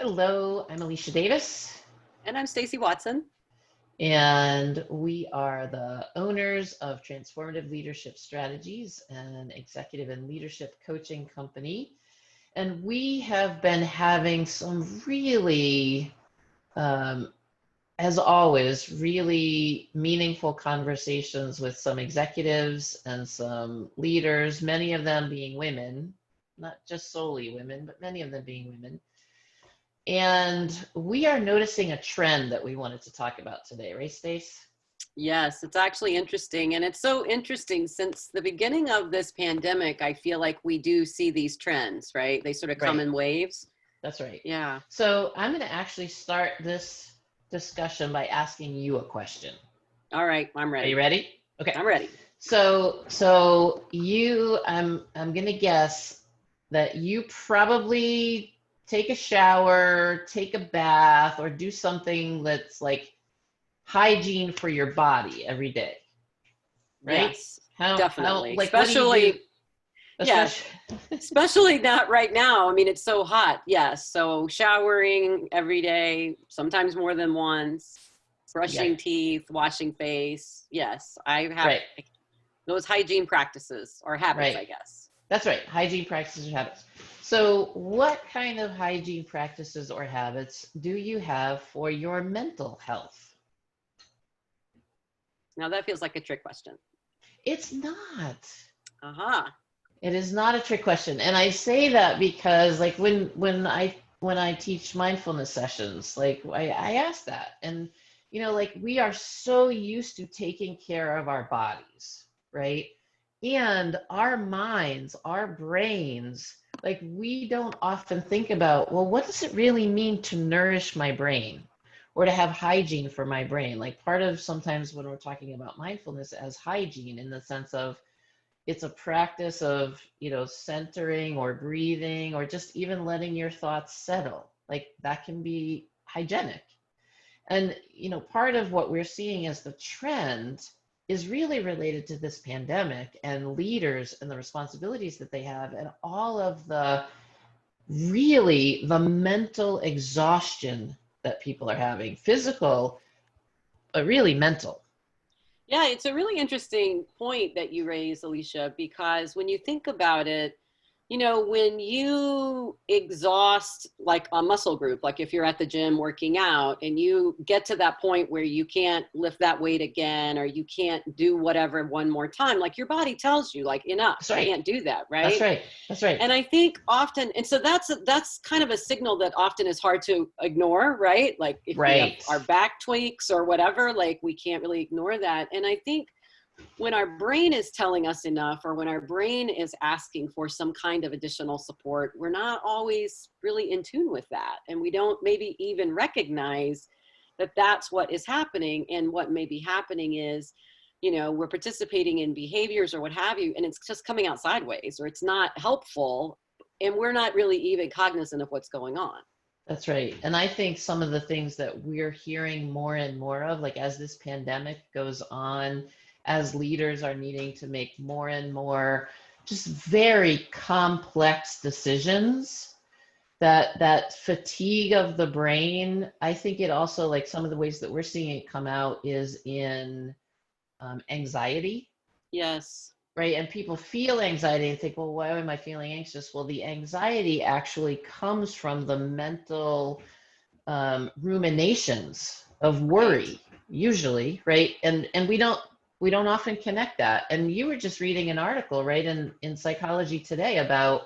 Hello, I'm Alicia Davis, And I'm Stacy Watson. and we are the owners of Transformative Leadership Strategies, an executive and leadership coaching company. And we have been having some really, um, as always, really meaningful conversations with some executives and some leaders, many of them being women, not just solely women, but many of them being women. And we are noticing a trend that we wanted to talk about today, right, Stace? Yes, it's actually interesting. And it's so interesting since the beginning of this pandemic, I feel like we do see these trends, right? They sort of come Right, in waves. that's right. Yeah. So I'm going to actually start this discussion by asking you a question. All right. I'm Are you ready. ready? Okay. I'm ready. I'm going to guess that you probably take a shower, take a bath, or do something that's like hygiene for your body every day, right? Yes, How definitely. like what do you do? Yeah, Especially especially not right now. I mean, it's so hot. Yes. So showering every day, sometimes more than once, yeah, brushing teeth, washing face. Yes, I have right, those hygiene practices or habits, right. I guess. That's right. Hygiene practices or habits. So, what kind of hygiene practices or habits do you have for your mental health? Now that feels like a trick question. It's not. Uh-huh. It is not a trick question. And I say that because like when I teach mindfulness sessions, like I ask that. And like we are so used to taking care of our bodies, right? And our minds, our brains, like we don't often think about, well, what does it really mean to nourish my brain or to have hygiene for my brain? Like part of sometimes when we're talking about mindfulness as hygiene in the sense of it's a practice of centering or breathing or just even letting your thoughts settle, like that can be hygienic. And part of what we're seeing as the trend is really related to this pandemic and leaders and the responsibilities that they have and all of the mental exhaustion that people are having, physical but really mental. Yeah, it's a really interesting point that you raise, Alicia, because when you think about it, when you exhaust like a muscle group, like if you're at the gym working out and you get to that point where you can't lift that weight again, or you can't do whatever one more time, like your body tells you like enough, That's you right. can't do that, That's right? right. That's right. And I think often, and so that's kind of a signal that often is hard to ignore, right? Like if we have Right. our back tweaks or whatever, like we can't really ignore that. And I think when our brain is telling us enough, or when our brain is asking for some kind of additional support, we're not always really in tune with that. And we don't maybe even recognize that that's what is happening. And what may be happening is, we're participating in behaviors or what have you, and it's just coming out sideways, or it's not helpful. And we're not really even cognizant of what's going on. That's right. And I think some of the things that we're hearing more and more of, like as this pandemic goes on, as leaders are needing to make more and more just very complex decisions, that fatigue of the brain, I think it also, like some of the ways that we're seeing it come out is in anxiety, Yes. right? And people feel anxiety and think, well, why am I feeling anxious? Well, the anxiety actually comes from the mental ruminations of Right. worry, usually, right? And we don't often connect that. And you were just reading an article, right, in Psychology Today about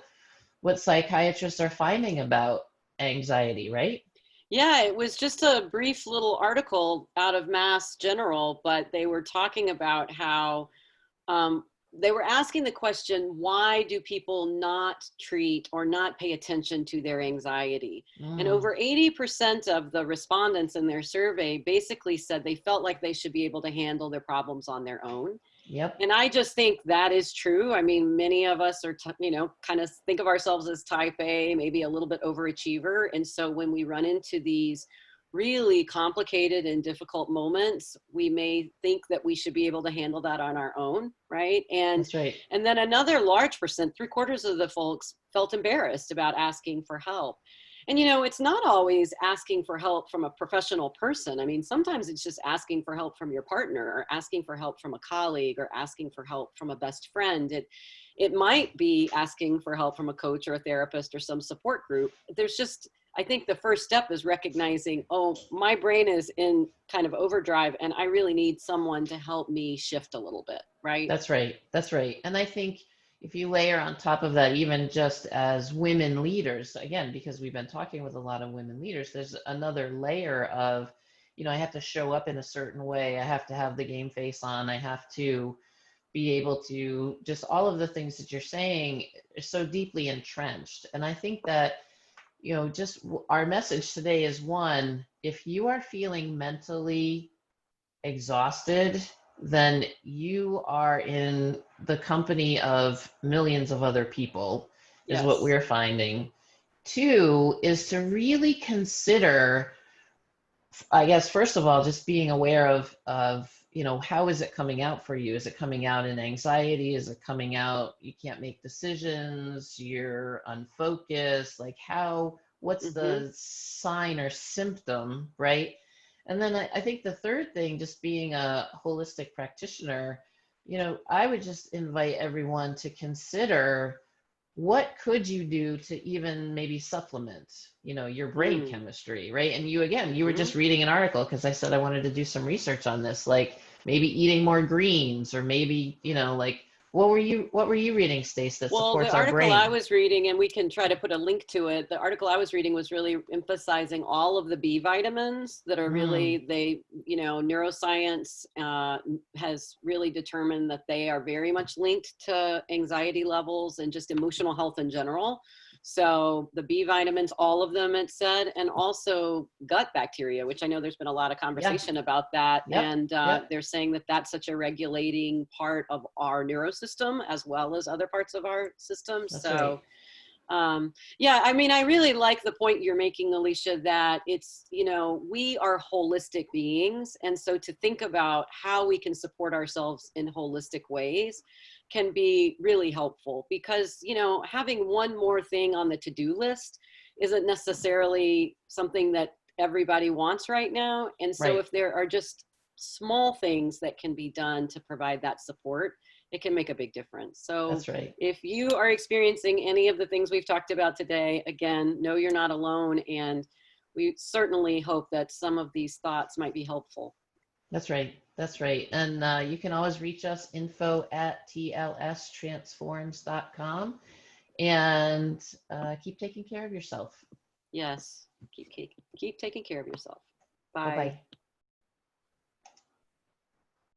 what psychiatrists are finding about anxiety, right? Yeah, it was just a brief little article out of Mass General, but they were talking about how um, they were asking the question, why do people not treat or not pay attention to their anxiety? And Mm, over 80% of the respondents in their survey basically said they felt like they should be able to handle their problems on their own. yep. And I just think that is true. I mean, many of us are, kind of think of ourselves as type A, maybe a little bit overachiever. And so when we run into these really complicated and difficult moments, we may think that we should be able to handle that on our own, right? And That's right. then another large percent, 3/4 of the folks felt embarrassed about asking for help. And, you know, it's not always asking for help from a professional person. I mean, sometimes it's just asking for help from your partner, or asking for help from a colleague, or asking for help from a best friend. It might be asking for help from a coach or a therapist or some support group. There's just, I think the first step is recognizing, oh, my brain is in kind of overdrive and I really need someone to help me shift a little bit, right? That's right. That's right. And I think if you layer on top of that, even just as women leaders, again, because we've been talking with a lot of women leaders, there's another layer of, I have to show up in a certain way. I have to have the game face on. I have to be able to just all of the things that you're saying are so deeply entrenched. And I think that, just our message today is one, if you are feeling mentally exhausted, then you are in the company of millions of other people, is what Yes. we're finding. Two is to really consider, I guess, first of all, just being aware of, how is it coming out for you? Is it coming out in anxiety? Is it coming out, you can't make decisions, you're unfocused? Like what's Mm-hmm. the sign or symptom, right? And then I think the third thing, just being a holistic practitioner, I would just invite everyone to consider, what could you do to even maybe supplement, your brain Mm. chemistry, right? And you were Mm-hmm. just reading an article because I said I wanted to do some research on this, like maybe eating more greens, or maybe, like what were you reading, Stace, that Well, the supports our article I brain? was reading, and we can try to put a link to it. The article I was reading was really emphasizing all of the B vitamins that are Mm, really, neuroscience has really determined that they are very much linked to anxiety levels and just emotional health in general. So the B vitamins, all of them, it said, and also gut bacteria, which I know there's been a lot of yeah. conversation about that. Yep. And Yep. they're saying that that's such a regulating part of our neurosystem as well as other parts of our system. That's right. So yeah, I mean, I really like the point you're making, Alicia, that it's, we are holistic beings. And so to think about how we can support ourselves in holistic ways can be really helpful, because, having one more thing on the to-do list isn't necessarily something that everybody wants right now. And so Right. if there are just small things that can be done to provide that support, it can make a big difference. So That's right. if you are experiencing any of the things we've talked about today, again, know you're not alone. And we certainly hope that some of these thoughts might be helpful. That's right. That's right. And you can always reach us, info@tlstransforms.com, and keep taking care of yourself. Yes. Keep taking care of yourself. Bye Bye. bye.